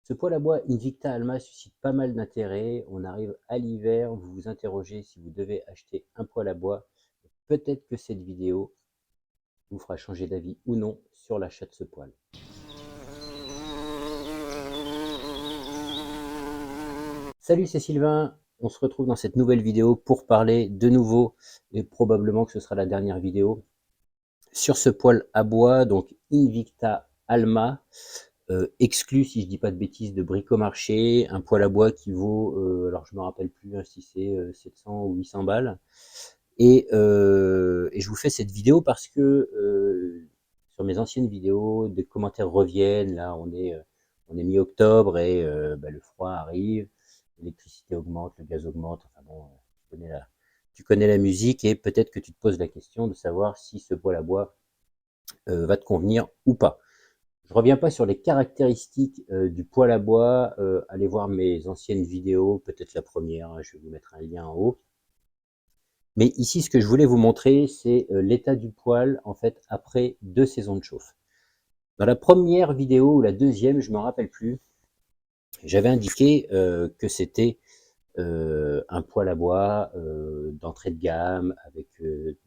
Ce poêle à bois Invicta Alma suscite pas mal d'intérêt. On arrive à l'hiver, vous vous interrogez si vous devez acheter un poêle à bois. Peut-être que cette vidéo vous fera changer d'avis ou non sur l'achat de ce poêle. Salut, c'est Sylvain. On se retrouve dans cette nouvelle vidéo pour parler de nouveau, et probablement que ce sera la dernière vidéo, sur ce poêle à bois, donc Invicta Alma. Exclu, si je dis pas de bêtises, de Bricomarché, un poêle à bois qui vaut, alors je me rappelle plus si c'est 700 ou 800 balles. Et je vous fais cette vidéo parce que sur mes anciennes vidéos, des commentaires reviennent. Là, on est mi-octobre et le froid arrive, l'électricité augmente, le gaz augmente. Enfin bon, tu connais la musique et peut-être que tu te poses la question de savoir si ce poêle à bois va te convenir ou pas. Je ne reviens pas sur les caractéristiques du poêle à bois. Allez voir mes anciennes vidéos, peut-être la première, hein, je vais vous mettre un lien en haut. Mais ici, ce que je voulais vous montrer, c'est l'état du poêle en fait après 2 saisons de chauffe. Dans la première vidéo ou la deuxième, je ne me rappelle plus, j'avais indiqué que c'était un poêle à bois d'entrée de gamme avec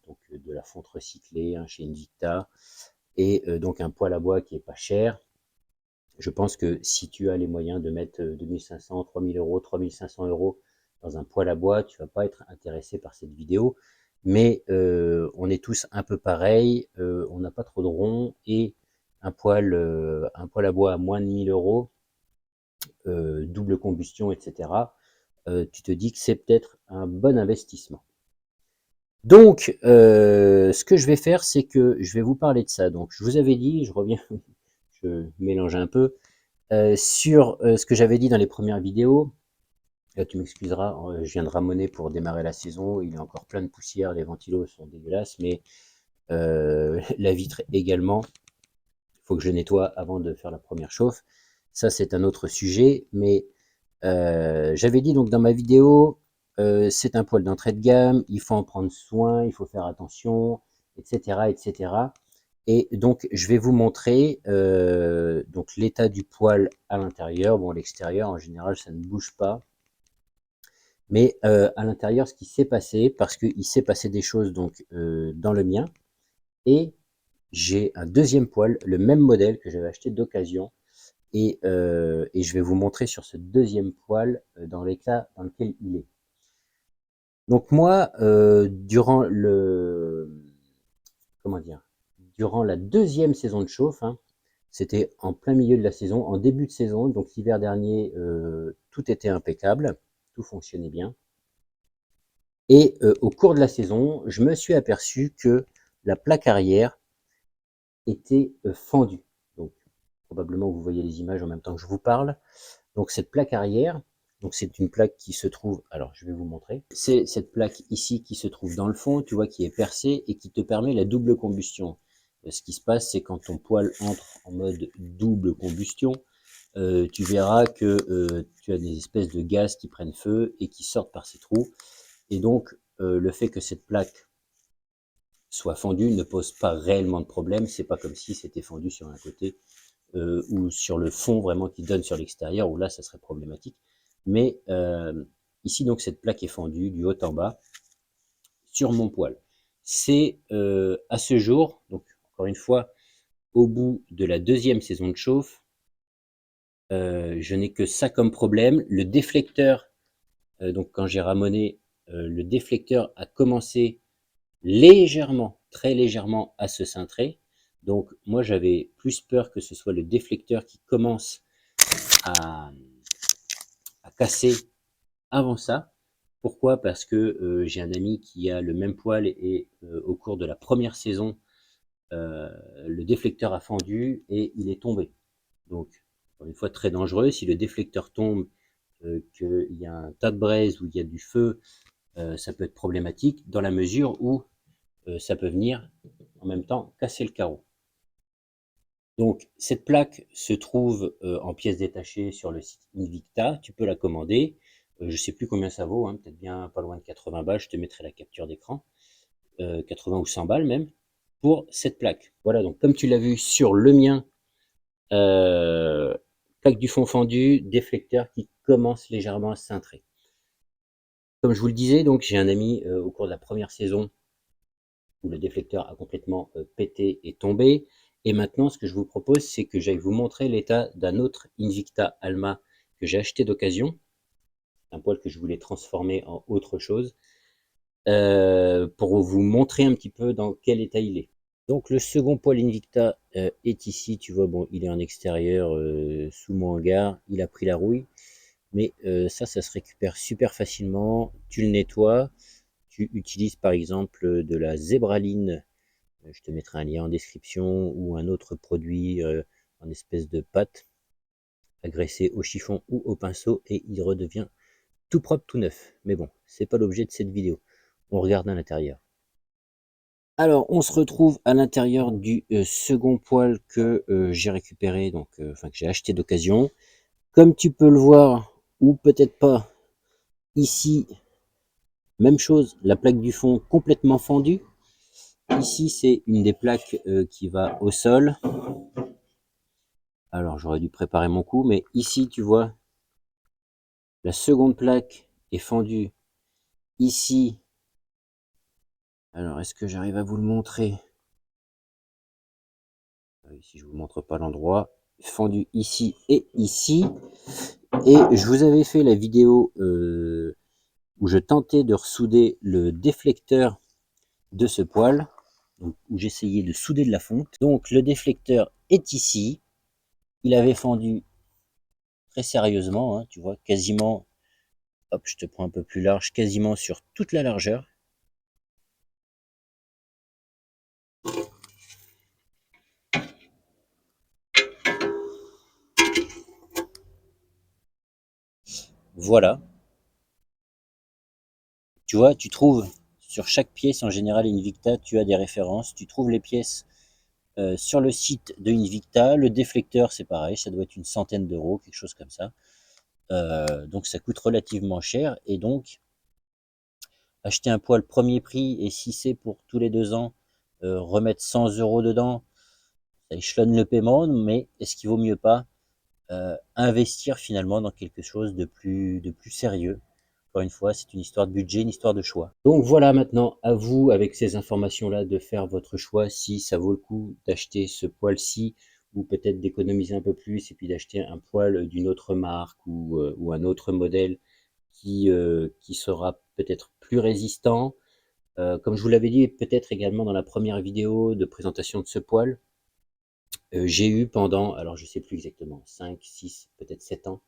donc de la fonte recyclée hein, chez Invicta et donc un poêle à bois qui est pas cher. Je pense que si tu as les moyens de mettre 2500, 3000 euros, 3500 euros dans un poêle à bois, tu vas pas être intéressé par cette vidéo. Mais on est tous un peu pareil, on n'a pas trop de rond et un poêle à bois à moins de 1000 euros, double combustion, etc. Tu te dis que c'est peut-être un bon investissement. Donc, ce que je vais faire, c'est que je vais vous parler de ça. Donc, je vous avais dit, je reviens, je mélange un peu, sur ce que j'avais dit dans les premières vidéos. Là, tu m'excuseras, je viens de ramoner pour démarrer la saison. Il y a encore plein de poussière, les ventilos sont dégueulasses, mais la vitre également. Il faut que je nettoie avant de faire la première chauffe. Ça, c'est un autre sujet, mais j'avais dit donc dans ma vidéo, c'est un poêle d'entrée de gamme, il faut en prendre soin, il faut faire attention, etc., etc. Et donc, je vais vous montrer donc l'état du poêle à l'intérieur. Bon, l'extérieur, en général, ça ne bouge pas. Mais à l'intérieur, ce qui s'est passé, parce qu'il s'est passé des choses donc dans le mien, et j'ai un deuxième poêle, le même modèle que j'avais acheté d'occasion, et je vais vous montrer sur ce deuxième poêle dans l'état dans lequel il est. Donc moi, durant comment dire, durant la deuxième saison de chauffe, hein, c'était en plein milieu de la saison, en début de saison, donc l'hiver dernier, tout était impeccable, tout fonctionnait bien. Et au cours de la saison, je me suis aperçu que la plaque arrière était fendue. Donc probablement vous voyez les images en même temps que je vous parle. Donc cette plaque arrière, donc c'est une plaque qui se trouve, alors je vais vous montrer, c'est cette plaque ici qui se trouve dans le fond, tu vois, qui est percée et qui te permet la double combustion. Ce qui se passe, c'est quand ton poêle entre en mode double combustion, tu verras que tu as des espèces de gaz qui prennent feu et qui sortent par ces trous. Et donc, le fait que cette plaque soit fendue ne pose pas réellement de problème. C'est pas comme si c'était fendu sur un côté ou sur le fond vraiment qui donne sur l'extérieur, où là, ça serait problématique. Mais ici, donc, cette plaque est fendue du haut en bas sur mon poêle. C'est à ce jour, donc encore une fois, au bout de la deuxième saison de chauffe, je n'ai que ça comme problème. Le déflecteur, donc quand j'ai ramoné, le déflecteur a commencé légèrement, très légèrement à se cintrer. Donc moi j'avais plus peur que ce soit le déflecteur qui commence à, à casser avant ça. Pourquoi? Parce que j'ai un ami qui a le même poêle et au cours de la première saison, le déflecteur a fendu et il est tombé. Donc, encore une fois, très dangereux. Si le déflecteur tombe, qu'il y a un tas de braise ou il y a du feu, ça peut être problématique dans la mesure où ça peut venir en même temps casser le carreau. Donc, cette plaque se trouve en pièces détachées sur le site Invicta. Tu peux la commander. Je ne sais plus combien ça vaut, hein, peut-être bien pas loin de 80 balles. Je te mettrai la capture d'écran. 80 ou 100 balles même pour cette plaque. Voilà, donc comme tu l'as vu sur le mien, plaque du fond fendue, déflecteur qui commence légèrement à se cintrer. Comme je vous le disais, donc j'ai un ami au cours de la première saison où le déflecteur a complètement pété et tombé. Et maintenant, ce que je vous propose, c'est que j'aille vous montrer l'état d'un autre Invicta Alma que j'ai acheté d'occasion, un poil que je voulais transformer en autre chose, pour vous montrer un petit peu dans quel état il est. Donc le second poil Invicta est ici, tu vois, bon, il est en extérieur sous mon hangar, il a pris la rouille, mais ça se récupère super facilement. Tu le nettoies, tu utilises par exemple de la zébraline, je te mettrai un lien en description, ou un autre produit en espèce de pâte, agressé au chiffon ou au pinceau, et il redevient tout propre, tout neuf. Mais bon, c'est pas l'objet de cette vidéo. On regarde à l'intérieur. Alors, on se retrouve à l'intérieur du second poil que j'ai récupéré, donc enfin que j'ai acheté d'occasion. Comme tu peux le voir, ou peut-être pas, ici, même chose, la plaque du fond complètement fendue. Ici, c'est une des plaques qui va au sol. Alors, j'aurais dû préparer mon coup, mais ici, tu vois, la seconde plaque est fendue. Ici, alors, est-ce que j'arrive à vous le montrer? Ici, je ne vous montre pas l'endroit. Fendu ici et ici. Et je vous avais fait la vidéo où je tentais de ressouder le déflecteur de ce poil, donc, où j'essayais de souder de la fonte. Donc le déflecteur est ici. Il avait fendu très sérieusement, hein, tu vois, quasiment, hop, je te prends un peu plus large, quasiment sur toute la largeur. Voilà. Tu vois, tu trouves sur chaque pièce, en général, Invicta, tu as des références. Tu trouves les pièces sur le site de Invicta. Le déflecteur, c'est pareil, ça doit être une centaine d'euros, quelque chose comme ça. Donc ça coûte relativement cher. Et donc, acheter un poêle premier prix, et si c'est pour tous les 2 ans, remettre 100 euros dedans, ça échelonne le paiement, mais est-ce qu'il vaut mieux pas investir finalement dans quelque chose de plus sérieux? Encore une fois, c'est une histoire de budget, une histoire de choix. Donc voilà, maintenant à vous, avec ces informations-là, de faire votre choix, si ça vaut le coup d'acheter ce poêle-ci, ou peut-être d'économiser un peu plus et puis d'acheter un poêle d'une autre marque, ou un autre modèle qui sera peut-être plus résistant. Comme je vous l'avais dit, peut-être également dans la première vidéo de présentation de ce poêle, j'ai eu pendant, alors je sais plus exactement, 5, 6, peut-être 7 ans,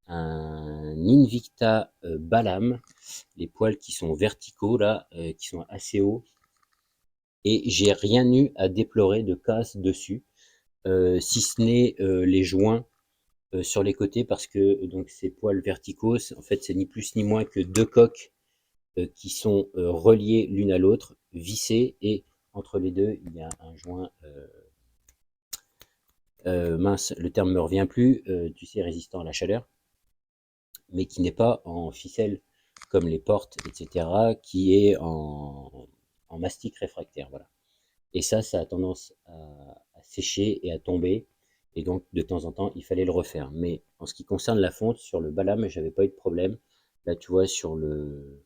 un Invicta Balam, les poils qui sont verticaux là, qui sont assez hauts, et j'ai rien eu à déplorer de casse dessus, si ce n'est les joints sur les côtés, parce que donc ces poils verticaux, en fait c'est ni plus ni moins que deux coques qui sont reliées l'une à l'autre, vissées, et entre les deux il y a un joint mince, le terme me revient plus, tu sais, résistant à la chaleur, mais qui n'est pas en ficelle comme les portes, etc., qui est en mastic réfractaire, voilà. Et ça a tendance à sécher et à tomber, et donc de temps en temps, il fallait le refaire. Mais en ce qui concerne la fonte, sur le Balam, j'avais pas eu de problème. Là, tu vois, sur le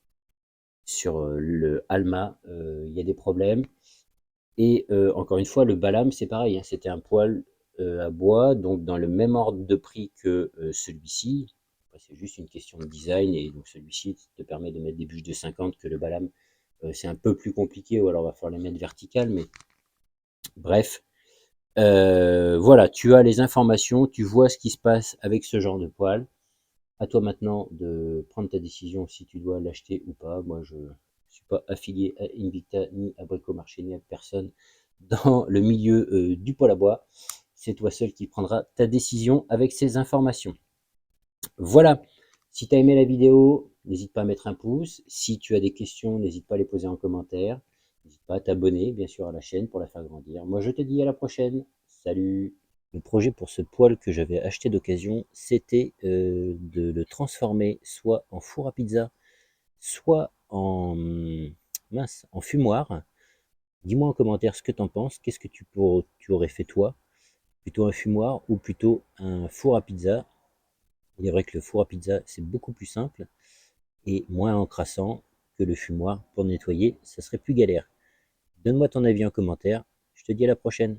Alma, il y a des problèmes. Et encore une fois, le Balam, c'est pareil, hein, c'était un poêle à bois, donc dans le même ordre de prix que celui-ci. C'est juste une question de design, et donc celui-ci te permet de mettre des bûches de 50, que le Balam, c'est un peu plus compliqué, ou alors il va falloir les mettre verticales, mais bref. Voilà, tu as les informations, tu vois ce qui se passe avec ce genre de poêle. À toi maintenant de prendre ta décision si tu dois l'acheter ou pas. Moi, je ne suis pas affilié à Invicta, ni à Bricomarché, ni à personne dans le milieu du poêle à bois. C'est toi seul qui prendras ta décision avec ces informations. Voilà, si tu as aimé la vidéo, n'hésite pas à mettre un pouce. Si tu as des questions, n'hésite pas à les poser en commentaire. N'hésite pas à t'abonner, bien sûr, à la chaîne pour la faire grandir. Moi, je te dis à la prochaine. Salut! Le projet pour ce poêle que j'avais acheté d'occasion, c'était de le transformer soit en four à pizza, soit en, mince, en fumoir. Dis-moi en commentaire ce que tu en penses. Qu'est-ce que tu aurais fait toi? Plutôt un fumoir ou plutôt un four à pizza? Il est vrai que le four à pizza, c'est beaucoup plus simple et moins encrassant que le fumoir. Pour nettoyer, ça serait plus galère. Donne-moi ton avis en commentaire. Je te dis à la prochaine.